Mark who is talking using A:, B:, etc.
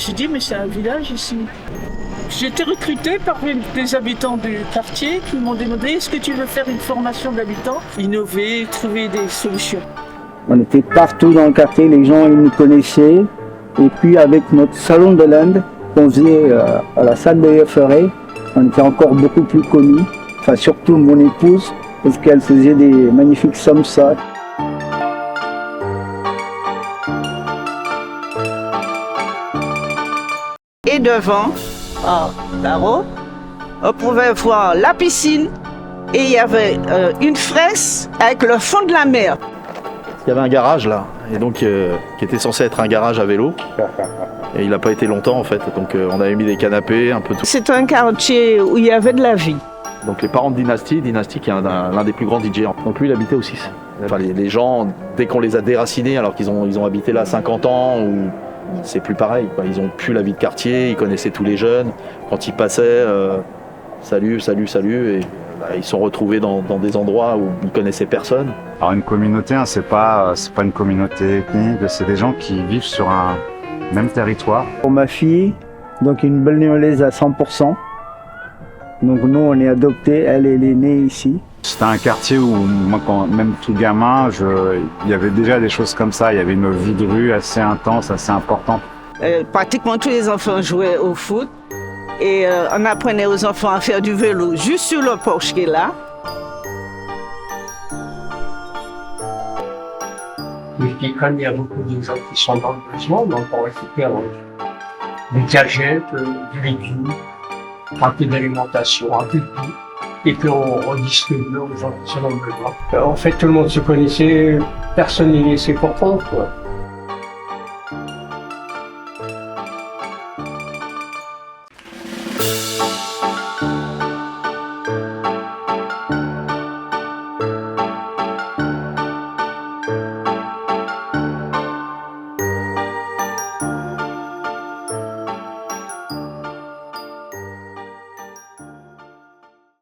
A: suis dit, mais c'est un village ici. J'ai été recrutée par des habitants du quartier qui m'ont demandé est-ce que tu veux faire une formation d'habitants, innover, trouver des solutions.
B: On était partout dans le quartier, les gens ils nous connaissaient. Et puis avec notre salon de l'Inde qu'on faisait à la salle de Ferré, on était encore beaucoup plus connus. Enfin surtout mon épouse, parce qu'elle faisait des magnifiques samsas.
C: Et devant, là-haut, on pouvait voir la piscine et il y avait une fraise avec le fond de la mer.
D: Il y avait un garage là, et donc qui était censé être un garage à vélo. Et il n'a pas été longtemps en fait, donc on avait mis des canapés, un peu tout.
C: C'est un quartier où il y avait de la vie.
D: Donc les parents de Dynasty qui est l'un des plus grands DJ. Donc lui il habitait au 6. Enfin, les gens, dès qu'on les a déracinés alors qu'ils ont habité là 50 ans, c'est plus pareil, quoi. Ils ont plus la vie de quartier, ils connaissaient tous les jeunes. Quand ils passaient, salut, et ils sont retrouvés dans des endroits où ils connaissaient personne.
E: Alors une communauté, hein, c'est pas une communauté ethnique, c'est des gens qui vivent sur un même territoire.
B: Pour ma fille, donc une Bagnolaise à 100%. Donc nous on est adoptés, elle est née ici.
E: C'était un quartier où moi, même tout gamin, il y avait déjà des choses comme ça. Il y avait une vie de rue assez intense, assez importante.
C: Pratiquement tous les enfants jouaient au foot et on apprenait aux enfants à faire du vélo juste sur le porche qui est là.
F: Et comme il y a beaucoup de gens qui sont dans le besoin, donc on récupère des gadgets, du légumes, un peu d'alimentation, un peu de tout. Et puis on redistribue aux gens qui sont dans le besoin. En fait, tout le monde se connaissait, personne n'est laissé pour compte, quoi.